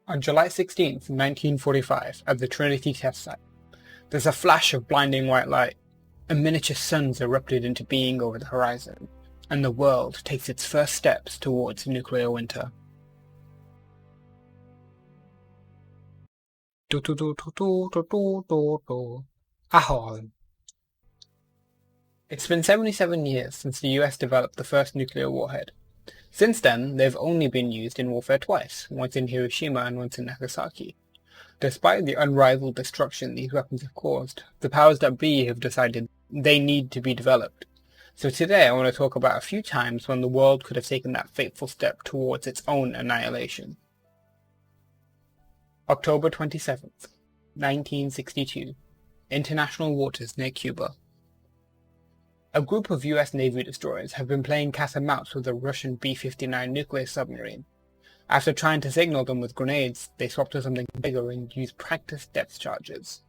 On July 16th, 1945, at the Trinity test site, there's a flash of blinding white light. A miniature sun's erupted into being over the horizon, and the world takes its first steps towards nuclear winter. Akhol. It's been 77 years since the US developed the first nuclear warhead. Since then, they've only been used in warfare twice, once in Hiroshima and once in Nagasaki. Despite the unrivaled destruction these weapons have caused, the powers that be have decided they need to be developed. So today I want to talk about a few times when the world could have taken that fateful step towards its own annihilation. October 27th, 1962. International waters near Cuba. A group of US Navy destroyers have been playing cat and mouse with a Russian B-59 nuclear submarine. After trying to signal them with grenades, they swapped to something bigger and used practice depth charges.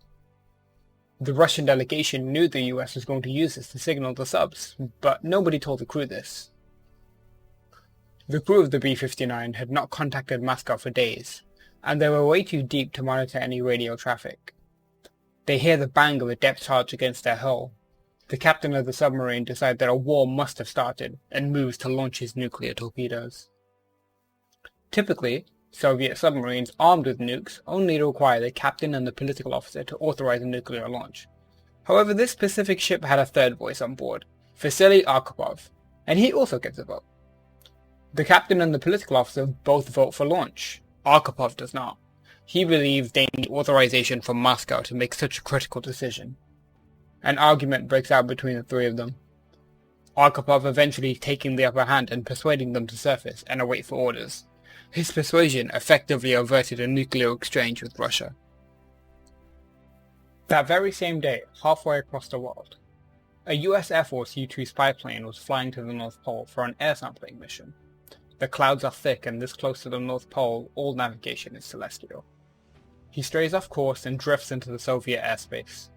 The Russian delegation knew the US was going to use this to signal the subs, but nobody told the crew this. The crew of the B-59 had not contacted Moscow for days, and they were way too deep to monitor any radio traffic. They hear the bang of a depth charge against their hull. The captain of the submarine decides that a war must have started, and moves to launch his nuclear torpedoes. Typically, Soviet submarines armed with nukes only require the captain and the political officer to authorize a nuclear launch. However, this specific ship had a third voice on board, Vasili Arkhipov, and he also gets a vote. The captain and the political officer both vote for launch. Arkhipov does not. He believes they need authorization from Moscow to make such a critical decision. An argument breaks out between the three of them, Arkhipov eventually taking the upper hand and persuading them to surface and await for orders. His persuasion effectively averted a nuclear exchange with Russia. That very same day, halfway across the world, a US Air Force U-2 spy plane was flying to the North Pole for an air sampling mission. The clouds are thick, and this close to the North Pole, all navigation is celestial. He strays off course and drifts into the Soviet airspace.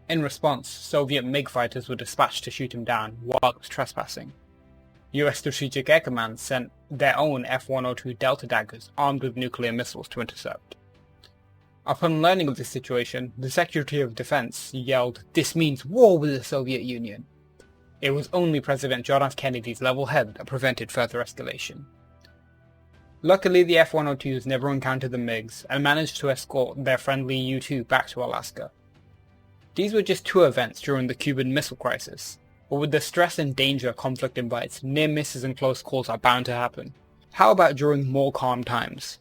In response, Soviet MiG fighters were dispatched to shoot him down while he was trespassing. US Strategic Air Command sent their own F-102 Delta Daggers armed with nuclear missiles to intercept. Upon learning of this situation, the Secretary of Defense yelled, "This means war with the Soviet Union." It was only President John F. Kennedy's level head that prevented further escalation. Luckily, the F-102s never encountered the MiGs and managed to escort their friendly U-2 back to Alaska. These were just two events during the Cuban Missile Crisis, but with the stress and danger conflict invites, near misses and close calls are bound to happen. How about during more calm times?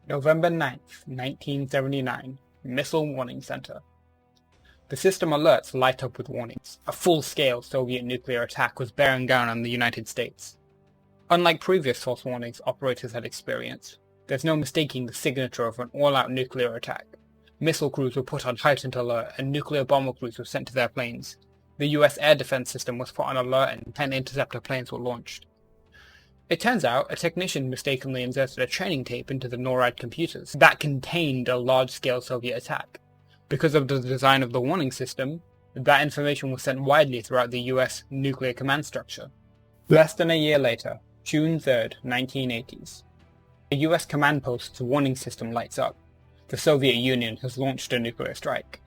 November 9th, 1979, Missile Warning Center. The system alerts light up with warnings. A full-scale Soviet nuclear attack was bearing down on the United States. Unlike previous false warnings operators had experienced, there's no mistaking the signature of an all-out nuclear attack. Missile crews were put on heightened alert, and nuclear bomber crews were sent to their planes. The US air defense system was put on alert, and 10 interceptor planes were launched. It turns out a technician mistakenly inserted a training tape into the NORAD computers that contained a large-scale Soviet attack. Because of the design of the warning system, that information was sent widely throughout the US nuclear command structure. Less than a year later, June 3rd, 1980s, the US command post's warning system lights up. The Soviet Union has launched a nuclear strike.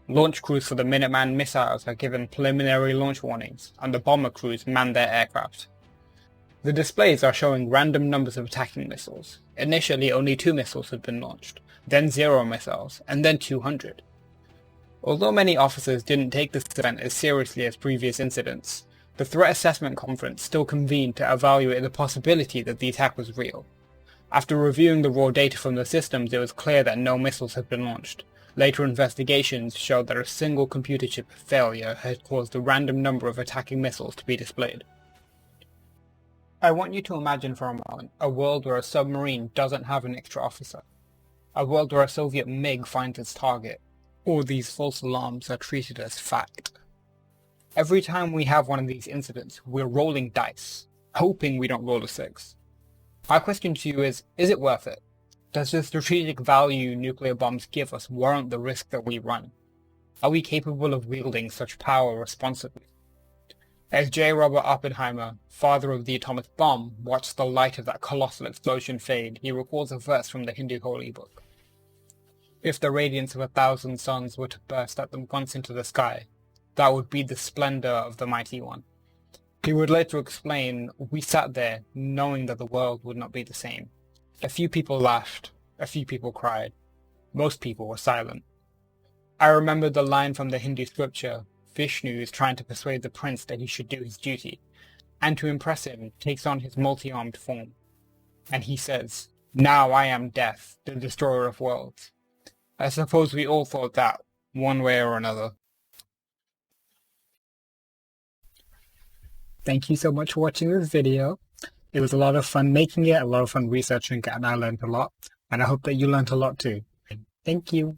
Launch crews for the Minuteman missiles are given preliminary launch warnings, and the bomber crews man their aircraft. The displays are showing random numbers of attacking missiles. Initially only 2 missiles had been launched, then 0 missiles, and then 200. Although many officers didn't take this event as seriously as previous incidents, the Threat Assessment Conference still convened to evaluate the possibility that the attack was real. After reviewing the raw data from the systems, it was clear that no missiles had been launched. Later investigations showed that a single computer chip failure had caused a random number of attacking missiles to be displayed. I want you to imagine for a moment a world where a submarine doesn't have an extra officer. A world where a Soviet MiG finds its target. All these false alarms are treated as fact. Every time we have one of these incidents, we're rolling dice, hoping we don't roll a 6. My question to you is it worth it? Does the strategic value nuclear bombs give us warrant the risk that we run? Are we capable of wielding such power responsibly? As J. Robert Oppenheimer, father of the atomic bomb, watched the light of that colossal explosion fade, he recalls a verse from the Hindu holy book. If the radiance of 1,000 suns were to burst at them once into the sky, that would be the splendor of the mighty one. He would later explain, we sat there knowing that the world would not be the same. A few people laughed, a few people cried, most people were silent. I remembered the line from the Hindu scripture, Vishnu is trying to persuade the prince that he should do his duty, and to impress him takes on his multi-armed form. And he says, now I am death, the destroyer of worlds. I suppose we all thought that, one way or another. Thank you so much for watching this video. It was a lot of fun making it, a lot of fun researching it, and I learned a lot. And I hope that you learned a lot too. Thank you.